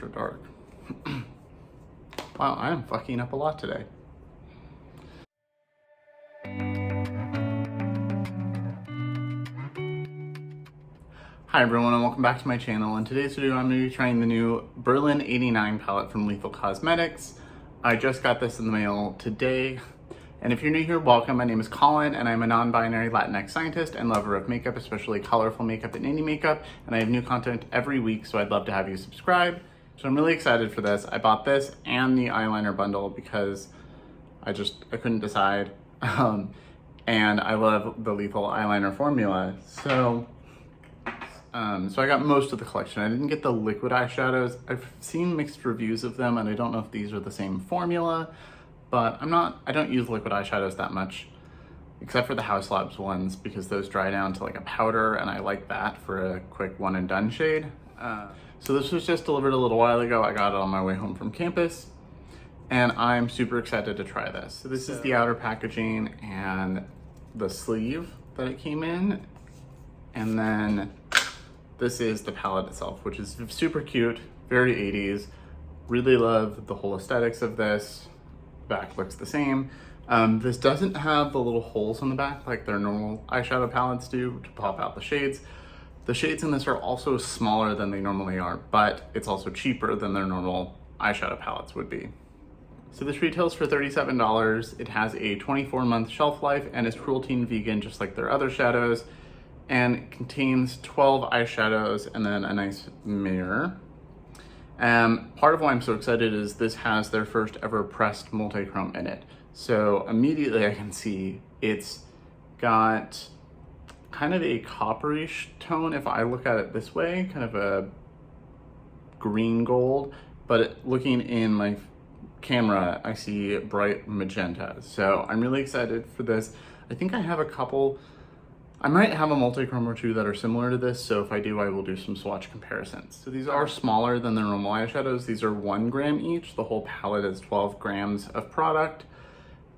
ultra dark. Wow, I am fucking up a lot today. Hi everyone and welcome back to my channel. In today's video I'm going to be trying the new Berlin 89 palette from Lethal Cosmetics. I just got this in the mail today. And if you're new here, welcome. My name is Colin and I'm a non-binary Latinx scientist and lover of makeup, especially colorful makeup and indie makeup. And I have new content every week, so I'd love to have you subscribe. So I'm really excited for this. I bought this and the eyeliner bundle because I couldn't decide. And I love the Lethal eyeliner formula. So I got most of the collection. I didn't get the liquid eyeshadows. I've seen mixed reviews of them and I don't know if these are the same formula, but I don't use liquid eyeshadows that much, except for the Haus Labs ones because those dry down to like a powder and I like that for a quick one and done shade. So this was just delivered a little while ago. I got it on my way home from campus and I'm super excited to try this. So this is the outer packaging and the sleeve that it came in. And then this is the palette itself, which is super cute, very 80s. Really love the whole aesthetics of this. Back looks the same. This doesn't have the little holes on the back like their normal eyeshadow palettes do to pop out the shades. The shades in this are also smaller than they normally are, but it's also cheaper than their normal eyeshadow palettes would be. So this retails for $37. It has a 24-month shelf life and is cruelty and vegan just like their other shadows, and it contains 12 eyeshadows and then a nice mirror. Part of why I'm so excited is this has their first ever pressed multichrome in it. So immediately I can see it's got kind of a copperish tone if I look at it this way, kind of a green gold, but looking in my camera, I see bright magenta. So I'm really excited for this. I think I have a couple, I might have a multichrome or two that are similar to this, so if I do, I will do some swatch comparisons. So these are smaller than their normal eyeshadows. These are 1 gram each. The whole palette is 12 grams of product,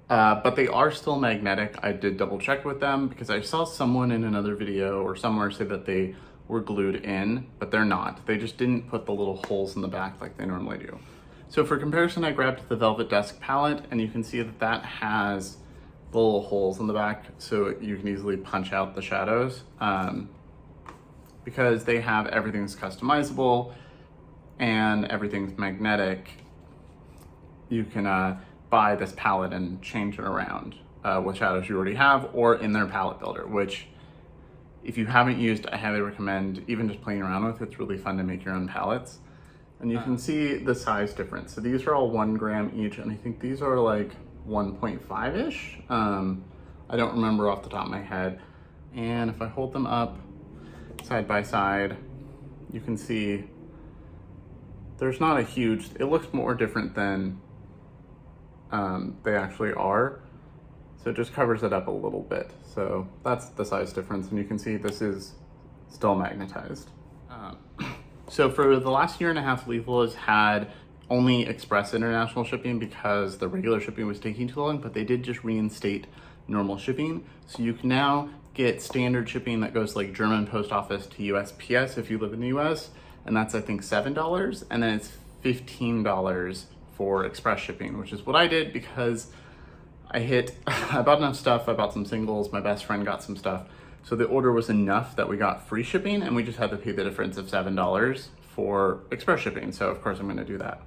but they are still magnetic. I did double check with them because I saw someone in another video or somewhere say that they were glued in, but they're not. They just didn't put the little holes in the back like they normally do. So for comparison, I grabbed the Velvet Dusk palette and you can see that that has the little holes in the back so you can easily punch out the shadows because they have everything's customizable and everything's magnetic. You can buy this palette and change it around with shadows you already have or in their palette builder, which if you haven't used, I highly recommend even just playing around with. It's really fun to make your own palettes. And you can see the size difference. So these are all 1 gram each and I think these are like 1.5-ish. I don't remember off the top of my head. And if I hold them up side by side, you can see there's not a huge, it looks more different than they actually are. So it just covers it up a little bit. So that's the size difference. And you can see this is still magnetized. So for the last year and a half, Lethal has had only express international shipping because the regular shipping was taking too long, but they did just reinstate normal shipping. So you can now get standard shipping that goes like German post office to USPS if you live in the US, and that's I think $7, and then it's $15 for express shipping, which is what I did because I bought enough stuff, I bought some singles, my best friend got some stuff. So the order was enough that we got free shipping and we just had to pay the difference of $7 for express shipping. So of course I'm gonna do that.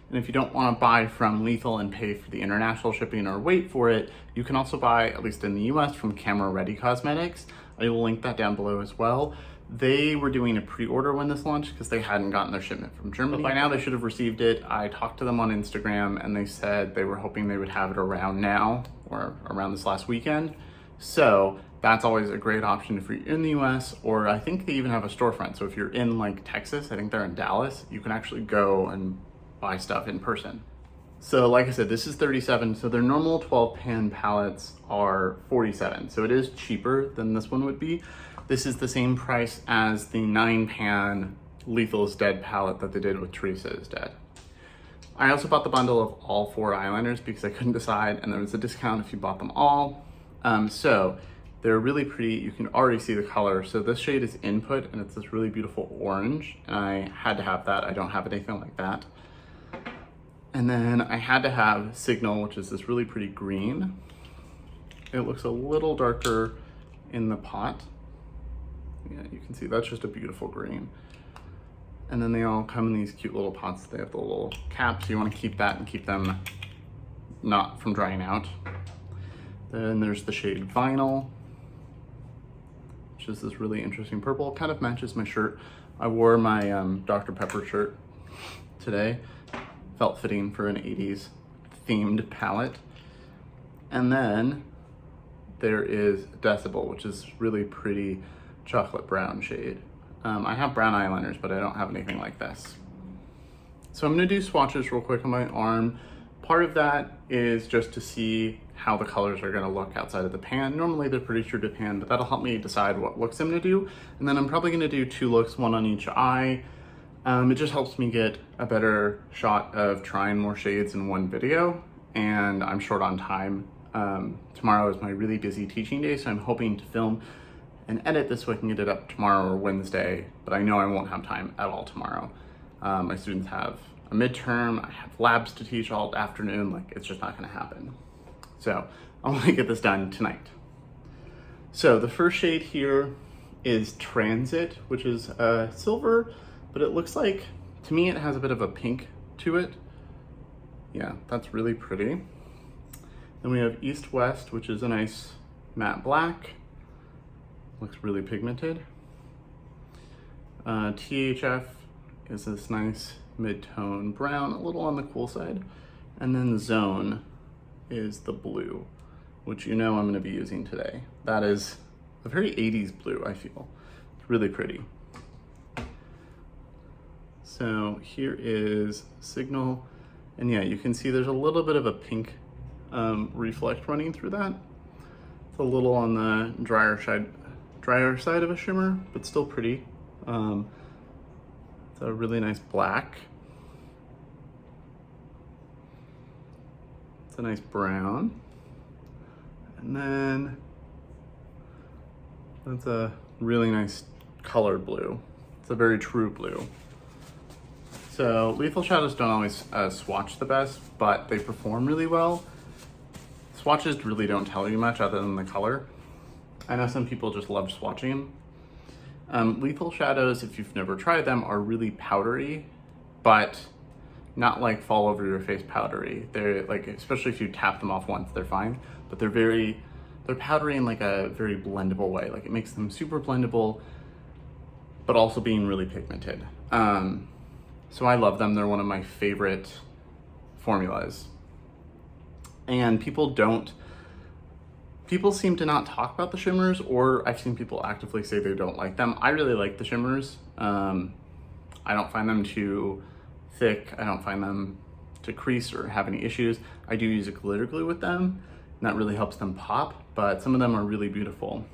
And if you don't wanna buy from Lethal and pay for the international shipping or wait for it, you can also buy, at least in the US, from Camera Ready Cosmetics. I will link that down below as well. They were doing a pre-order when this launched because they hadn't gotten their shipment from Germany. But by now they should have received it. I talked to them on Instagram and they said they were hoping they would have it around now or around this last weekend. So that's always a great option if you're in the US, or I think they even have a storefront. So if you're in like Texas, I think they're in Dallas, you can actually go and buy stuff in person. So like I said, this is $37. So their normal 12 pan palettes are $47. So it is cheaper than this one would be. This is the same price as the 9 pan Lethal is Dead palette that they did with Teresa is Dead. I also bought the bundle of all 4 eyeliners because I couldn't decide and there was a discount if you bought them all. So They're really pretty. You can already see the color. So this shade is Input, and it's this really beautiful orange, and I had to have that. I don't have anything like that. And then I had to have Signal, which is this really pretty green. It looks a little darker in the pot. Yeah, you can see that's just a beautiful green. And then they all come in these cute little pots. They have the little caps. You want to keep that and keep them not from drying out. Then there's the shade Vinyl, which is this really interesting purple. Kind of matches my shirt. I wore my Dr. Pepper shirt today. Felt fitting for an 80s themed palette. And then there is Decibel, which is really pretty chocolate brown shade. I have brown eyeliners, but I don't have anything like this. So I'm gonna do swatches real quick on my arm. Part of that is just to see how the colors are gonna look outside of the pan. Normally they're pretty true to pan, but that'll help me decide what looks I'm gonna do. And then I'm probably gonna do 2 looks, 1 on each eye. It just helps me get a better shot of trying more shades in one video, and I'm short on time. Tomorrow is my really busy teaching day, so I'm hoping to film and edit this so I can get it up tomorrow or Wednesday, but I know I won't have time at all tomorrow. My students have a midterm, I have labs to teach all afternoon, like it's just not gonna happen. So I wanna get this done tonight. So the first shade here is Transit, which is silver, but it looks like, to me it has a bit of a pink to it. Yeah, that's really pretty. Then we have East West, which is a nice matte black. Looks really pigmented. THF is this nice mid-tone brown, a little on the cool side. And then Zone is the blue, which you know I'm gonna be using today. That is a very 80s blue, I feel. It's really pretty. So here is Signal. And yeah, you can see there's a little bit of a pink reflect running through that. It's a little on the drier side of a shimmer, but still pretty. It's a really nice black. It's a nice brown. And then that's a really nice colored blue. It's a very true blue. So lethal shadows don't always swatch the best, but they perform really well. Swatches really don't tell you much other than the color. I know some people just love swatching them. Lethal shadows, if you've never tried them, are really powdery, but not like fall over your face powdery. They're like, especially if you tap them off once, they're fine, but they're powdery in like a very blendable way. Like it makes them super blendable, but also being really pigmented. So I love them. They're one of my favorite formulas. And people seem to not talk about the shimmers, or I've seen people actively say they don't like them. I really like the shimmers. I don't find them too thick. I don't find them to crease or have any issues. I do use a glitter glue with them, and that really helps them pop, but some of them are really beautiful.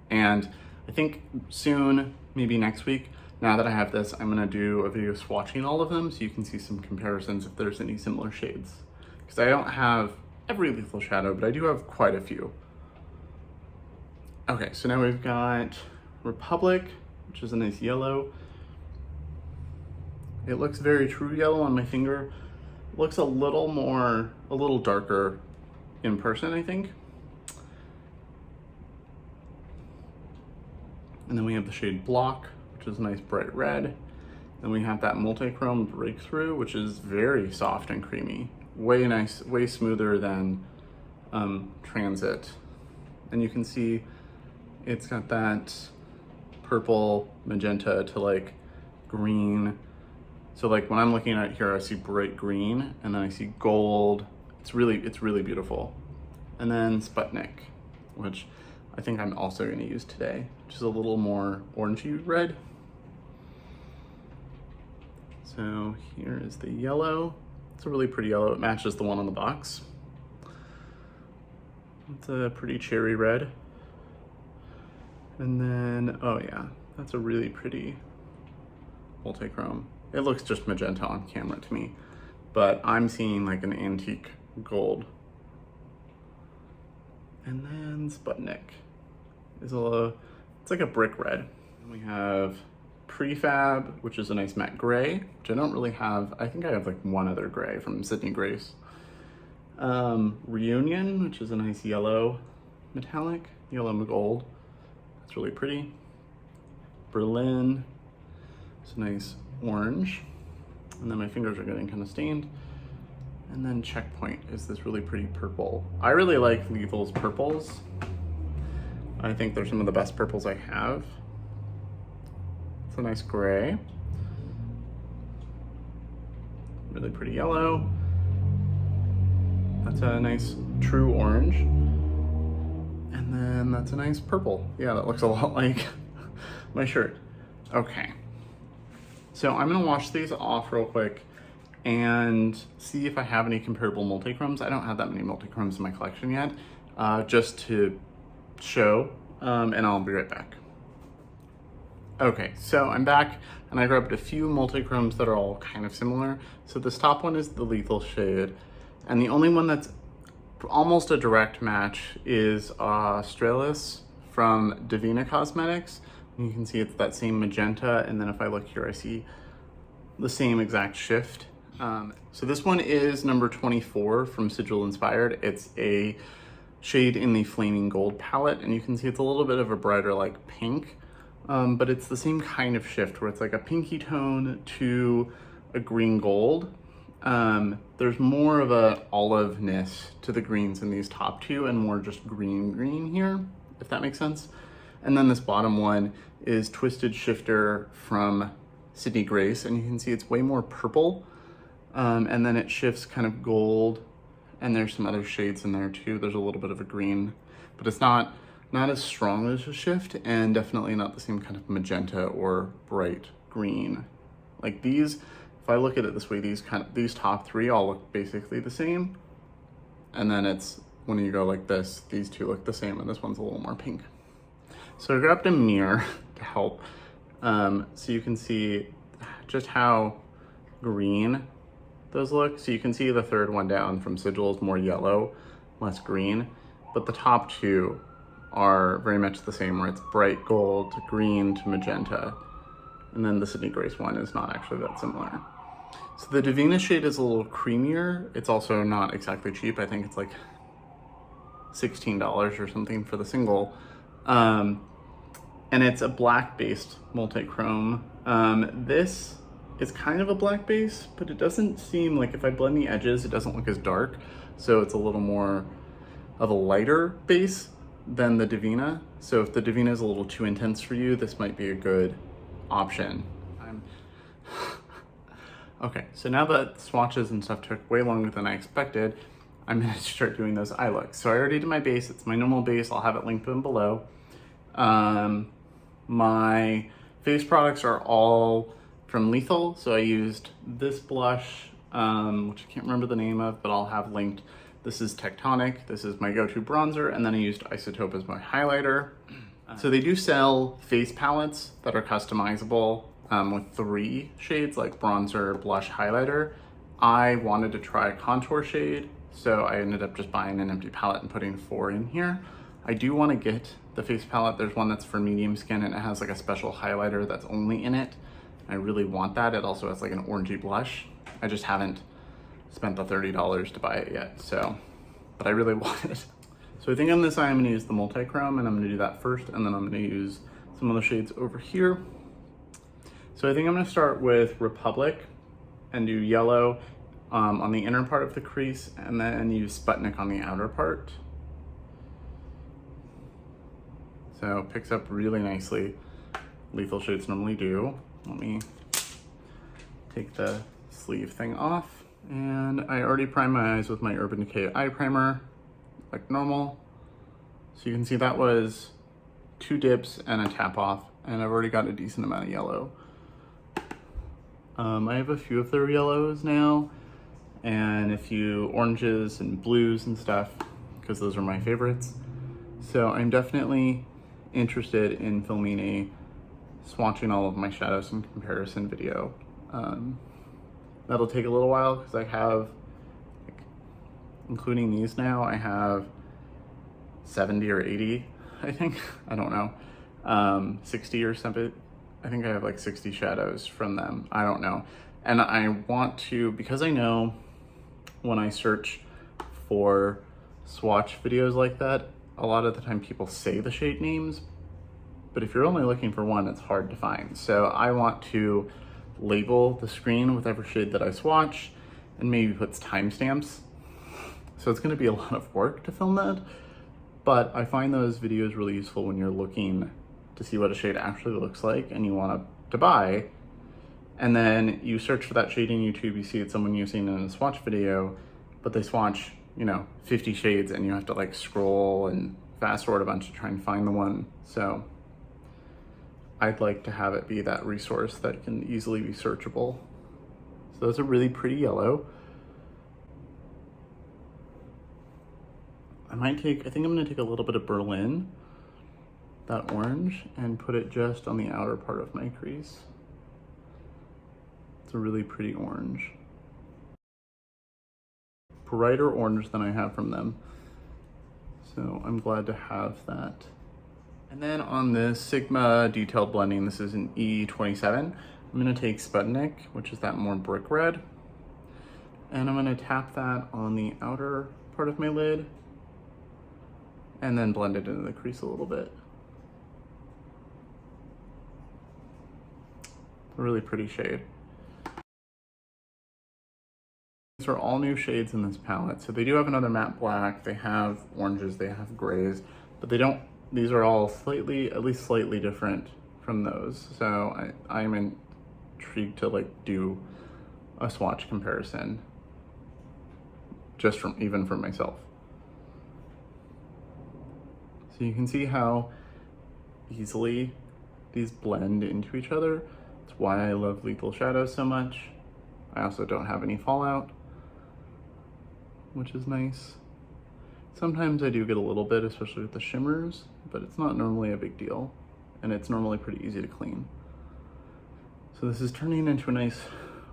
And I think soon, maybe next week, now that I have this, I'm gonna do a video swatching all of them so you can see some comparisons if there's any similar shades. Because I don't have every lethal shadow, but I do have quite a few. Okay, so now we've got Republic, which is a nice yellow. It looks very true yellow on my finger. It looks a little darker in person, I think. And then we have the shade Block, which is a nice bright red. Then we have that Multichrome Breakthrough, which is very soft and creamy. Way nice, way smoother than Transit. And you can see it's got that purple magenta to like green. So like when I'm looking at it here, I see bright green and then I see gold. It's really beautiful. And then Sputnik, which I think I'm also gonna use today, which is a little more orangey red. So here is the yellow. It's a really pretty yellow. It matches the one on the box. It's a pretty cherry red. And then, oh yeah, that's a really pretty multichrome. It looks just magenta on camera to me, but I'm seeing like an antique gold. And then Sputnik. is it's like a brick red. And we have Prefab, which is a nice matte gray, which I don't really have. I think I have like one other gray from Sydney Grace. Reunion, which is a nice yellow metallic, yellow gold. That's really pretty. Berlin, it's a nice orange. And then my fingers are getting kind of stained. And then Checkpoint is this really pretty purple. I really like Lethal's purples. I think they're some of the best purples I have. It's a nice gray. Really pretty yellow. That's a nice true orange. And then that's a nice purple. Yeah, that looks a lot like my shirt. Okay. So I'm gonna wash these off real quick and see if I have any comparable multichromes. I don't have that many multichromes in my collection yet, just to show, and I'll be right back. Okay, so I'm back and I grabbed a few multichromes that are all kind of similar. So this top one is the Lethal shade, and the only one that's almost a direct match is Australis from Devinah Cosmetics. You can see it's that same magenta, and then if I look here, I see the same exact shift. So this one is number 24 from Sigil Inspired. It's a shade in the Flaming Gold palette, and you can see it's a little bit of a brighter like pink, but it's the same kind of shift where it's like a pinky tone to a green gold. There's more of a oliveness to the greens in these top two and more just green here, if that makes sense. And then this bottom one is Twisted Shifter from Sydney Grace, and you can see it's way more purple. And then it shifts kind of gold, and there's some other shades in there too. There's a little bit of a green, but it's not as strong as a shift, and definitely not the same kind of magenta or bright green. Like these, if I look at it this way, these top three all look basically the same. And then it's, when you go like this, these two look the same, and this one's a little more pink. So I grabbed a mirror to help, so you can see just how green those look. So you can see the third one down from Sigil is more yellow, less green, but the top two are very much the same, where it's bright gold to green to magenta. And then the Sydney Grace one is not actually that similar. So the Devinah shade is a little creamier. It's also not exactly cheap. I think it's like $16 or something for the single. And it's a black based multichrome. This is kind of a black base, but it doesn't seem like, if I blend the edges, it doesn't look as dark. So it's a little more of a lighter base than the Devinah. So if the Devinah is a little too intense for you, this might be a good option. Okay, so now that swatches and stuff took way longer than I expected, I'm gonna start doing those eye looks. So I already did my base. It's my normal base. I'll have it linked in below. My face products are all from Lethal. So I used this blush, which I can't remember the name of, but I'll have linked. This is Tectonic. This is my go-to bronzer. And then I used Isotope as my highlighter. So they do sell face palettes that are customizable with 3 shades, like bronzer, blush, highlighter. I wanted to try a contour shade, so I ended up just buying an empty palette and putting 4 in here. I do want to get the face palette. There's one that's for medium skin, and it has like a special highlighter that's only in it. I really want that. It also has like an orangey blush. I just haven't spent the $30 to buy it yet, so, but I really want it. So I think on this eye, I'm gonna use the multichrome, and I'm gonna do that first, and then I'm gonna use some of the shades over here. So I think I'm gonna start with Republic and do yellow on the inner part of the crease, and then use Sputnik on the outer part. So it picks up really nicely. Lethal shades normally do. Let me take the sleeve thing off. And I already primed my eyes with my Urban Decay eye primer, like normal. So you can see that was 2 dips and a tap off, and I've already got a decent amount of yellow. I have a few of their yellows now, and a few oranges and blues and stuff, because those are my favorites. So I'm definitely interested in filming a swatching all of my shadows and comparison video. That'll take a little while, because I have, like, including these now, I have 70 or 80 I think. I don't know. 60 or something. I think I have like 60 shadows from them. I don't know. And I want to, because I know when I search for swatch videos like that, a lot of the time people say the shade names, but if you're only looking for one, it's hard to find. So I want to label the screen with every shade that I swatch and maybe put timestamps. So it's gonna be a lot of work to film that, but I find those videos really useful when you're looking to see what a shade actually looks like and you want to buy. And then you search for that shade in YouTube, you see it's someone using it in a swatch video, but they swatch, you know, 50 shades and you have to like scroll and fast forward a bunch to try and find the one. So I'd like to have it be that resource that can easily be searchable. So that's a really pretty yellow. I think I'm gonna take a little bit of Berlin, that orange, and put it just on the outer part of my crease. It's a really pretty orange. Brighter orange than I have from them. So I'm glad to have that. And then on this Sigma detailed blending, this is an E27. I'm gonna take Sputnik, which is that more brick red, and I'm gonna tap that on the outer part of my lid and then blend it into the crease a little bit. A really pretty shade. These are all new shades in this palette. So they do have another matte black, they have oranges, they have grays, but they don't, these are all slightly, at least slightly different from those. So I'm intrigued to like do a swatch comparison just from, even for myself. So you can see how easily these blend into each other. That's why I love Lethal Shadows so much. I also don't have any fallout, which is nice. Sometimes I do get a little bit, especially with the shimmers, but it's not normally a big deal, and it's normally pretty easy to clean. So this is turning into a nice,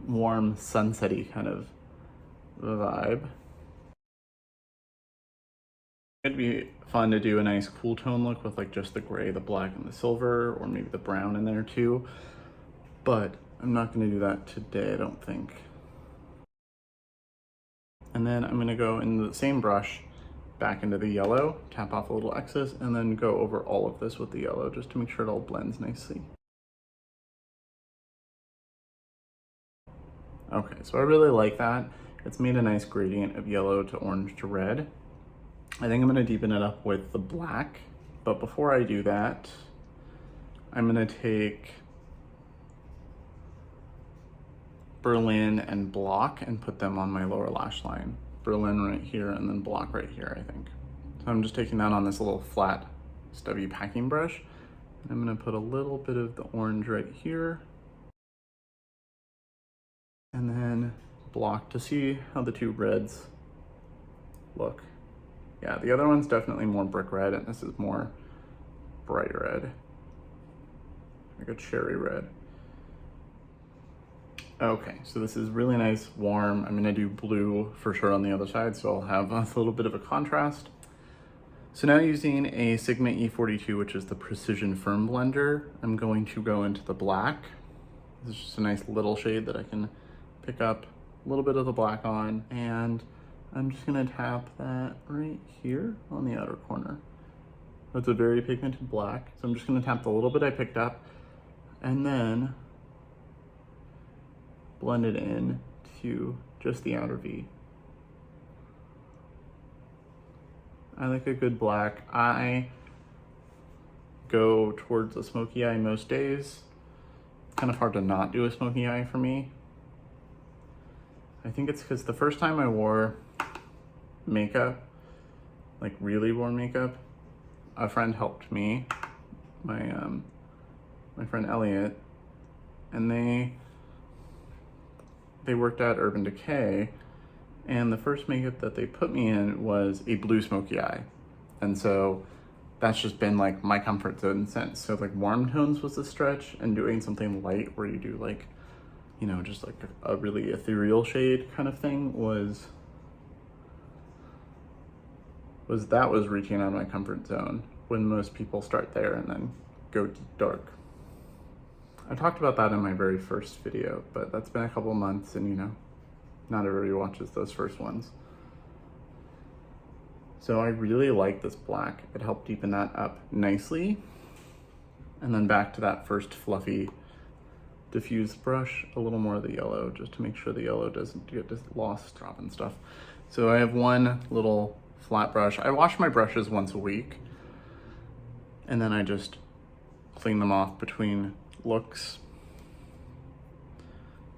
warm, sunset-y kind of vibe. It'd be fun to do a nice cool tone look with like just the gray, the black, and the silver, or maybe the brown in there too, but I'm not gonna do that today, I don't think. And then I'm gonna go in the same brush back into the yellow, tap off a little excess, and then go over all of this with the yellow just to make sure it all blends nicely. Okay, so I really like that. It's made a nice gradient of yellow to orange to red. I think I'm gonna deepen it up with the black, but before I do that, I'm gonna take Berlin and Block and put them on my lower lash line. Berlin right here and then Block right here, I think. So I'm just taking that on this little flat, stubby packing brush. And I'm gonna put a little bit of the orange right here. And then Block to see how the two reds look. Yeah, the other one's definitely more brick red and this is more bright red. Like a cherry red. Okay, so this is really nice, warm. I'm gonna do blue for sure on the other side, so I'll have a little bit of a contrast. So now using a Sigma E42, which is the Precision Firm Blender, I'm going to go into the black. This is just a nice little shade that I can pick up a little bit of the black on, and I'm just gonna tap that right here on the outer corner. That's a very pigmented black, so I'm just gonna tap the little bit I picked up, and then blend it in to just the outer V. I like a good black. I go towards a smoky eye most days. Kind of hard to not do a smoky eye for me. I think it's because the first time I wore makeup, like really wore makeup, a friend helped me, my friend Elliot, and they worked at Urban Decay, and the first makeup that they put me in was a blue smoky eye. And so that's just been like my comfort zone since. So like warm tones was the stretch, and doing something light where you do like, you know, just like a really ethereal shade kind of thing was reaching out of my comfort zone. when most people start there and then go dark. I talked about that in my very first video, but that's been a couple months and you know, not everybody watches those first ones. So I really like this black. It helped deepen that up nicely. And then back to that first fluffy diffused brush, a little more of the yellow, just to make sure the yellow doesn't get lost, dropping stuff. So I have one little flat brush. I wash my brushes once a week, and then I just clean them off between looks.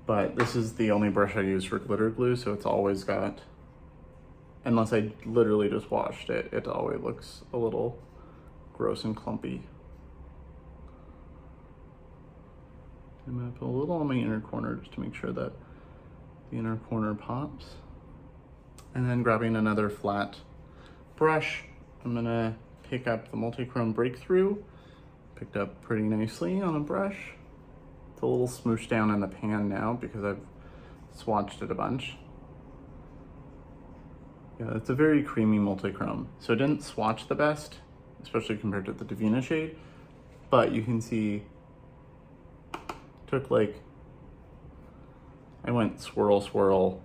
But this is the only brush I use for glitter glue, so it's always got, unless I literally just washed it, it always looks a little gross and clumpy. I'm gonna put a little on my inner corner just to make sure that the inner corner pops. And then grabbing another flat brush, I'm gonna pick up the Multichrome Breakthrough. Picked up pretty nicely on a brush. It's a little smooshed down in the pan now because I've swatched it a bunch. Yeah, it's a very creamy multichrome. So it didn't swatch the best, especially compared to the Devinah shade, but you can see took like, I went swirl, swirl,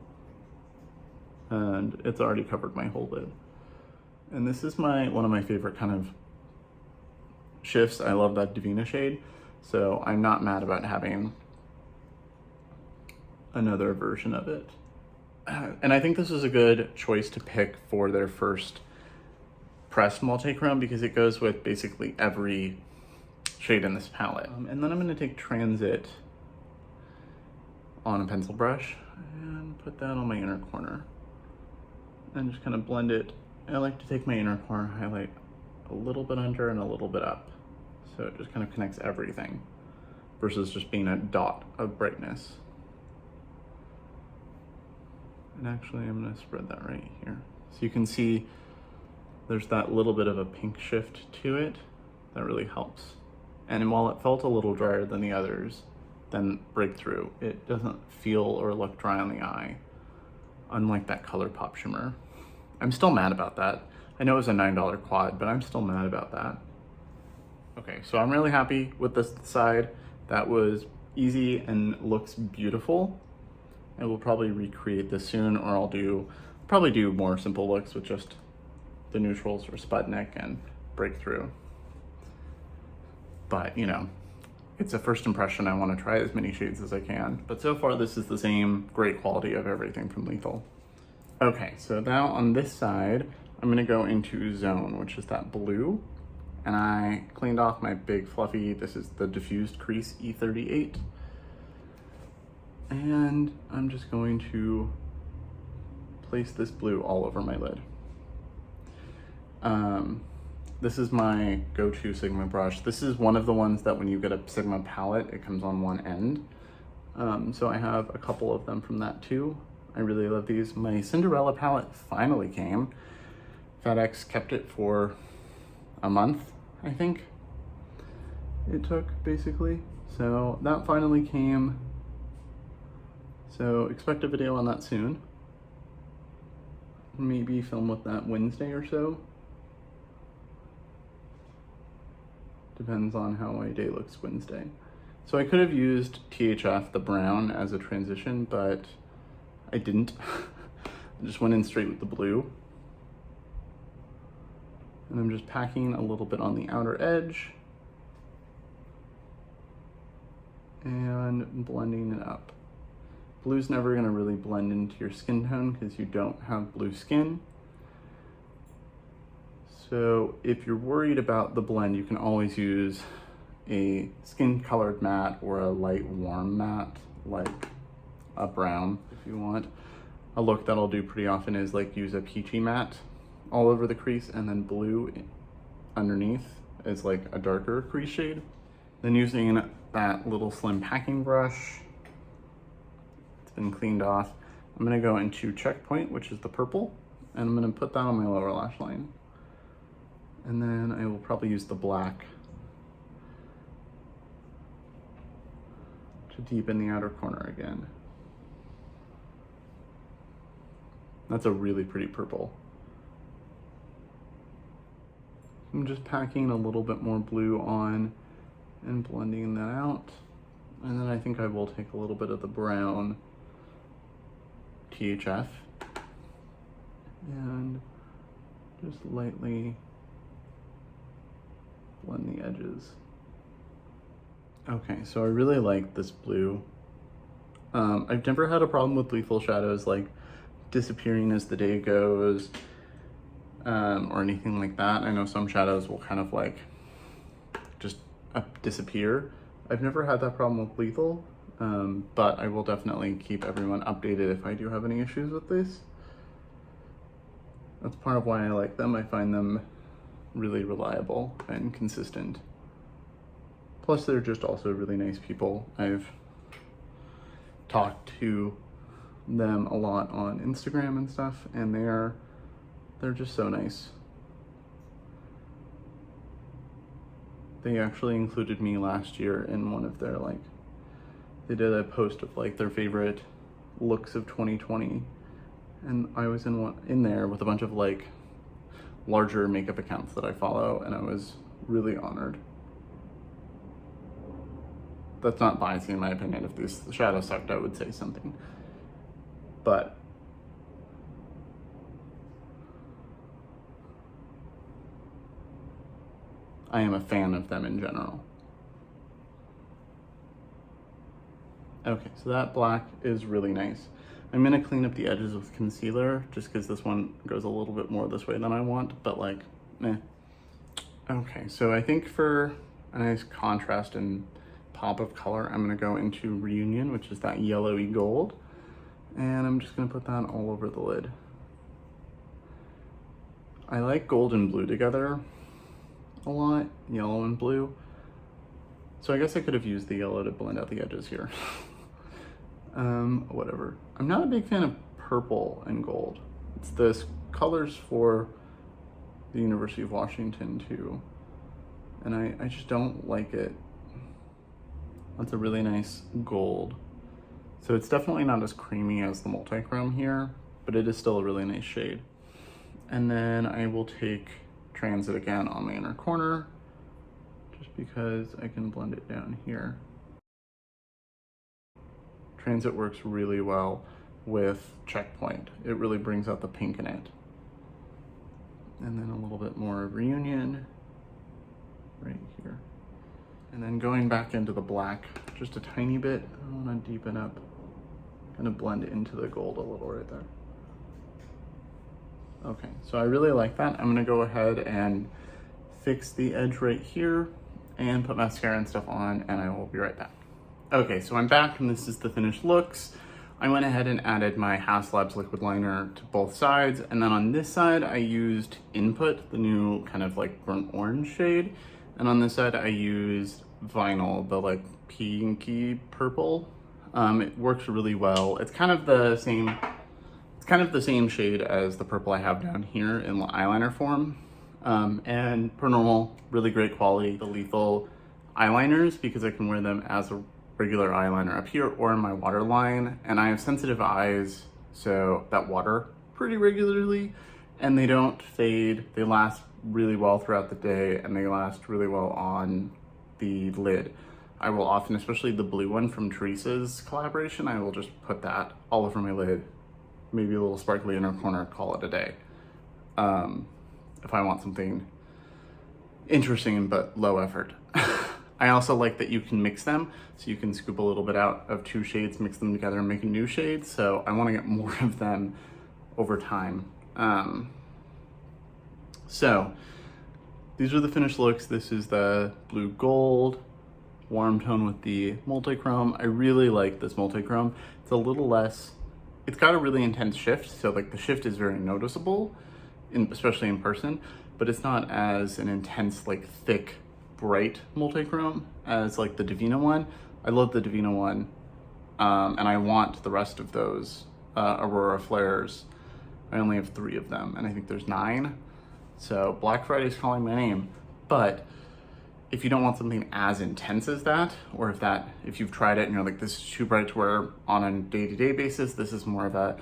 and it's already covered my whole lid. And this is one of my favorite kind of shifts. I love that Devinah shade, so I'm not mad about having another version of it. And I think this is a good choice to pick for their first pressed multichrome because it goes with basically every shade in this palette. And then I'm going to take Transit on a pencil brush and put that on my inner corner and just kind of blend it. I like to take my inner corner highlight a little bit under and a little bit up, so it just kind of connects everything versus just being a dot of brightness. And actually I'm going to spread that right here so you can see there's that little bit of a pink shift to it that really helps. And while it felt a little drier than the others, than Breakthrough, it doesn't feel or look dry on the eye, unlike that ColourPop shimmer. I'm still mad about that. I know it was a $9 quad, but I'm still mad about that. Okay, so I'm really happy with this side. That was easy and looks beautiful. I will probably recreate this soon, or I'll probably do more simple looks with just the neutrals or Sputnik and Breakthrough. But, you know, it's a first impression. I want to try as many shades as I can. But so far, this is the same great quality of everything from Lethal. Okay, so now on this side, I'm going to go into Zone, which is that blue. And I cleaned off my big fluffy, this is the Diffused Crease E38. And I'm just going to place this blue all over my lid. This is my go-to Sigma brush. This is one of the ones that when you get a Sigma palette, it comes on one end. So I have a couple of them from that too. I really love these. My Cinderella palette finally came. FedEx kept it for a month, I think it took, basically. So that finally came. So expect a video on that soon. Maybe film with that Wednesday or so. Depends on how my day looks Wednesday. So I could have used THF, the brown, as a transition, but I didn't. I just went in straight with the blue. And I'm just packing a little bit on the outer edge and blending it up. Blue's never gonna really blend into your skin tone because you don't have blue skin. So if you're worried about the blend, you can always use a skin colored matte or a light warm matte, like a brown if you want. A look that I'll do pretty often is like use a peachy matte all over the crease and then blue underneath is like a darker crease shade. Then using that little slim packing brush, it's been cleaned off. I'm gonna go into Checkpoint, which is the purple, and I'm gonna put that on my lower lash line. And then I will probably use the black to deepen the outer corner again. That's a really pretty purple. I'm just packing a little bit more blue on and blending that out. And then I think I will take a little bit of the brown THF and just lightly blend the edges. Okay, so I really like this blue. I've never had a problem with lethal shadows like disappearing as the day goes, or anything like that. I know some shadows will kind of like just disappear. I've never had that problem with lethal, but I will definitely keep everyone updated if I do have any issues with this. That's part of why I like them. I find them really reliable and consistent. Plus, they're just also really nice people. I've talked to them a lot on Instagram and stuff, and they're just so nice. They actually included me last year in one of their, like, they did a post of like their favorite looks of 2020, and I was in there with a bunch of like larger makeup accounts that I follow, and I was really honored. That's not biasing in my opinion. If this shadow sucked, I would say something. But I am a fan of them in general. Okay, so that black is really nice. I'm gonna clean up the edges with concealer just because this one goes a little bit more this way than I want, but like, meh. Okay, so I think for a nice contrast and pop of color, I'm gonna go into Reunion, which is that yellowy gold. And I'm just gonna put that all over the lid. I like gold and blue together a lot, yellow and blue. So I guess I could have used the yellow to blend out the edges here. Whatever. I'm not a big fan of purple and gold. It's the colors for the University of Washington too. And I just don't like it. That's a really nice gold. So it's definitely not as creamy as the Multichrome here, but it is still a really nice shade. And then I will take Transit again on the inner corner, just because I can blend it down here. Transit works really well with Checkpoint. It really brings out the pink in it. And then a little bit more of Reunion right here. And then going back into the black just a tiny bit. I want to deepen up, kind of blend into the gold a little right there. Okay, so I really like that. I'm gonna go ahead and fix the edge right here and put mascara and stuff on, and I will be right back. Okay, so I'm back and this is the finished looks. I went ahead and added my Haus liquid liner to both sides, and then on this side I used Input, the new kind of like burnt orange shade, and on this side I used Vinyl, the like pinky purple. It works really well. It's kind of the same shade as the purple I have down here in eyeliner form. And per normal, really great quality. The lethal eyeliners, because I can wear them as a regular eyeliner up here or in my waterline. And I have sensitive eyes, so that water pretty regularly, and they don't fade. They last really well throughout the day, and they last really well on the lid. I will often, especially the blue one from Teresa's collaboration, I will just put that all over my lid, maybe a little sparkly inner corner, call it a day. If I want something interesting but low effort. I also like that you can mix them, so you can scoop a little bit out of two shades, mix them together and make a new shade, so I want to get more of them over time. So these are the finished looks. This is the blue gold, warm tone with the Multichrome. I really like this Multichrome. It's a little less, it's got a really intense shift, so like the shift is very noticeable, especially in person, but it's not as an intense, like thick, bright Multichrome as like the Devinah one. I love the Devinah one, and I want the rest of those Aurora flares. I only have 3 of them, and I think there's 9. So Black Friday's calling my name. But if you don't want something as intense as that, or if you've tried it and you're like, this is too bright to wear on a day-to-day basis, this is more of a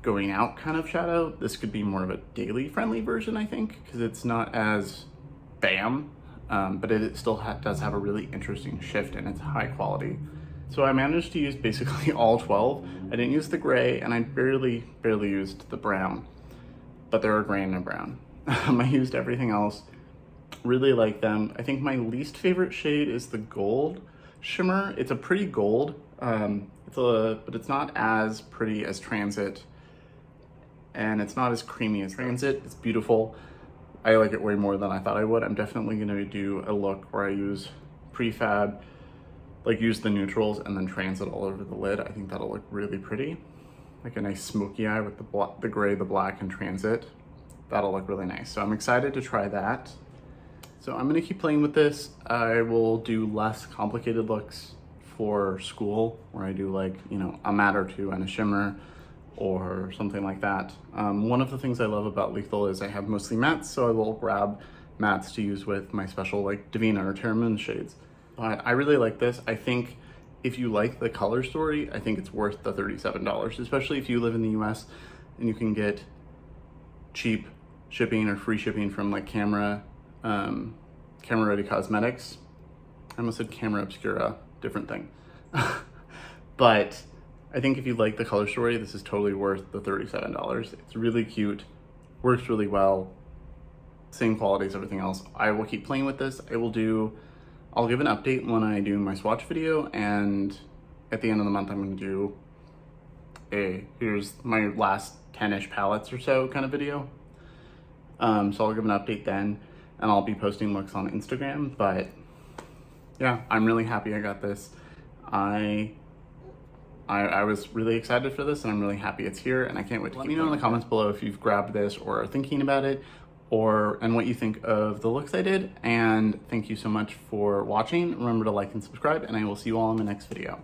going out kind of shadow. This could be more of a daily friendly version, I think, because it's not as bam, but it still does have a really interesting shift and it's high quality. So I managed to use basically all 12. I didn't use the gray and I barely used the brown, but they're a gray and a brown. I used everything else. Really like them. I think my least favorite shade is the gold shimmer. It's a pretty gold, but it's not as pretty as Transit, and it's not as creamy as Transit. It's beautiful. I like it way more than I thought I would. I'm definitely gonna do a look where I use prefab, like use the neutrals and then Transit all over the lid. I think that'll look really pretty. Like a nice smoky eye with the gray, the black, and Transit. That'll look really nice. So I'm excited to try that. So I'm gonna keep playing with this. I will do less complicated looks for school where I do like, you know, a matte or two and a shimmer or something like that. One of the things I love about Lethal is I have mostly mattes, so I will grab mattes to use with my special like Devinah or Terra Moon shades. But I really like this. I think if you like the color story, I think it's worth the $37, especially if you live in the US and you can get cheap shipping or free shipping from like Camera Ready Cosmetics. I almost said Camera Obscura, different thing. But I think if you like the color story, this is totally worth the $37. It's really cute, works really well, same quality as everything else. I will keep playing with this. I'll give an update when I do my swatch video, and at the end of the month, I'm gonna do here's my last 10-ish palettes or so kind of video. So I'll give an update then, and I'll be posting looks on Instagram, but yeah, I'm really happy I got this. I was really excited for this, and I'm really happy it's here, and I can't wait to let me know in the comments below if you've grabbed this or are thinking about it, and what you think of the looks I did. And thank you so much for watching. Remember to like and subscribe, and I will see you all in the next video.